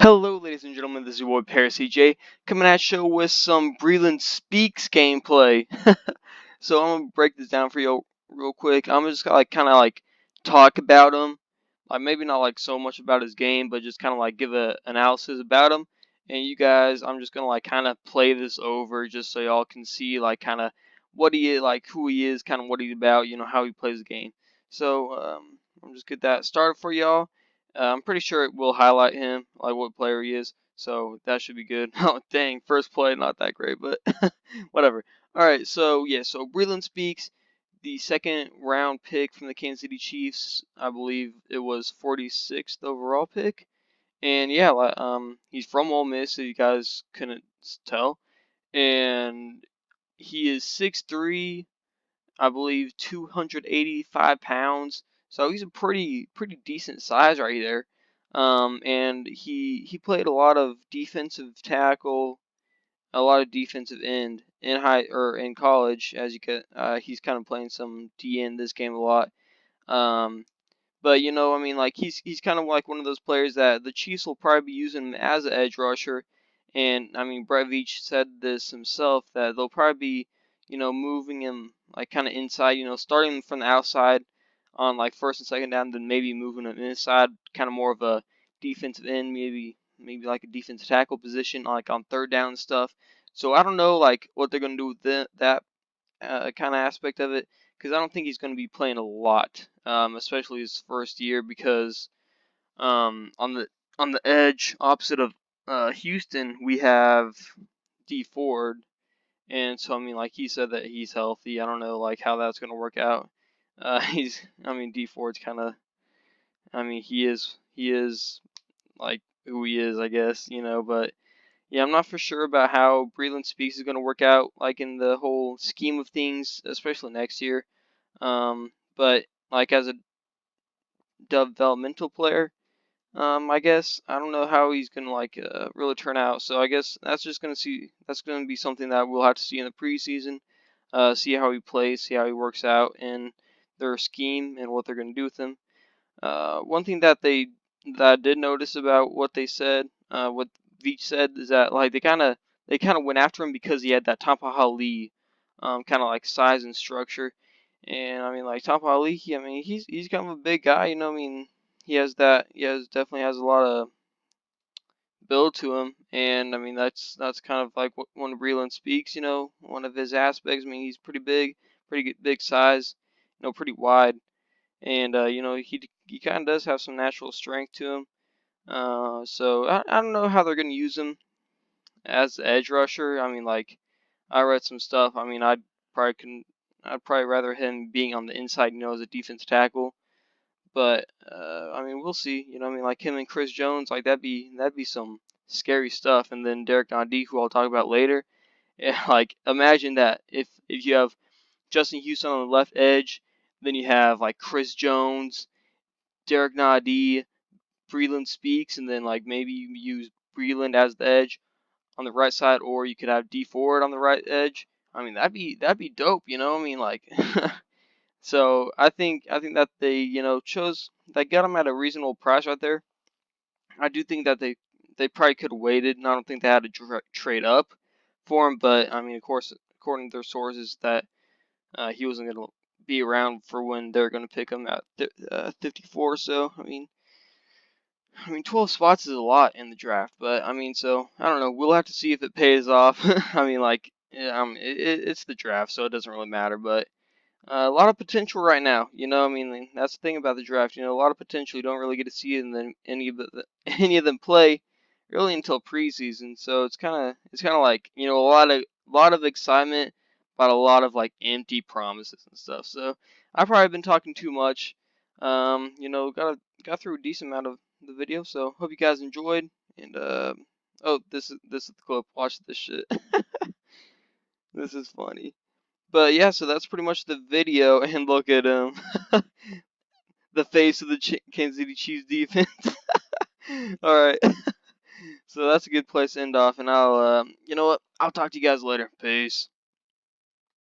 Hello, ladies and gentlemen, this is your boy Paris CJ coming at you with some Breeland Speaks gameplay. So I'm gonna break this down for you real quick. I'm just gonna kind of talk about him, like maybe not like so much about his game, but just kind of like give a analysis about him. And you guys, I'm just gonna kind of play this over just so y'all can see kind of what he is, who he is, kind of what he's about, how he plays the game. So I'm just get that started for y'all. I'm pretty sure it will highlight him, like what player he is, so that should be good. Oh, dang, first play, not that great, but whatever. Alright, so yeah, so Breeland Speaks, the second round pick from the Kansas City Chiefs. I believe it was 46th overall pick. And yeah, he's from Ole Miss, if you guys couldn't tell. And he is 6'3", I believe 285 pounds. So he's a pretty decent size right there. And he played a lot of defensive tackle, a lot of defensive end in college. As you could, he's kind of playing some D in this game a lot. Um, but I mean, he's kind of like one of those players that the Chiefs will probably be using him as an edge rusher. And I mean, Brett Veach said this himself that they'll probably be, moving him like kind of inside, starting from the outside on like first and second down, then maybe moving him inside, kind of more of a defensive end, maybe like a defensive tackle position, like on third down and stuff. So I don't know like what they're gonna do with that kind of aspect of it, because I don't think he's going to be playing a lot, especially his first year, because on the edge opposite of Houston we have D Ford, and so I mean like he said that he's healthy. I don't know like how that's going to work out. I mean D Ford's kind of, I mean he is like who he is, I guess, but. Yeah, I'm not for sure about how Breeland Speaks is going to work out, like in the whole scheme of things, especially next year. But like as a developmental player, I guess I don't know how he's going to really turn out. So I guess that's going to be something that we'll have to see in the preseason. See how he plays, see how he works out in their scheme and what they're going to do with him. One thing that I did notice about what they said, what Veach said, is that like they kind of went after him because he had that Tampa Ali, kind of like size and structure. And I mean like Tampa Ali, I mean he's kind of a big guy, I mean definitely has a lot of build to him, and I mean that's kind of like what when Breeland Speaks, one of his aspects. I mean he's pretty big, big size, pretty wide. And he kind of does have some natural strength to him. So I don't know how they're going to use him as the edge rusher. I mean, like I read some stuff. I mean, I'd probably rather him being on the inside, as a defensive tackle. But I mean, we'll see. I mean, like him and Chris Jones, like that'd be some scary stuff. And then Derek Nadi, who I'll talk about later. Yeah, like imagine that if you have Justin Houston on the left edge, then you have like Chris Jones, Derek Nadi, Breeland Speaks, and then like maybe you use Breeland as the edge on the right side, or you could have D Ford on the right edge. I mean that'd be dope, I mean like so I think that they they got him at a reasonable price right there. I do think that they probably could have waited, and I don't think they had to trade up for him. But I mean, of course, according to their sources, that he wasn't going to be around for when they're going to pick him at 54. So I mean, 12 spots is a lot in the draft, but I mean, so I don't know. We'll have to see if it pays off. I mean, like, yeah, it's the draft, so it doesn't really matter. But a lot of potential right now. I mean, that's the thing about the draft. A lot of potential. You don't really get to see it, and then any of them play really until preseason. So it's kind of like a lot of excitement, but a lot of like empty promises and stuff. So I've probably been talking too much. Got through a decent amount of the video. So hope you guys enjoyed. And oh, this is the clip. Watch this shit. This is funny. But yeah, so that's pretty much the video. And look at him, the face of the Kansas City Chiefs defense. All right. So that's a good place to end off. And I'll, you know what? I'll talk to you guys later. Peace.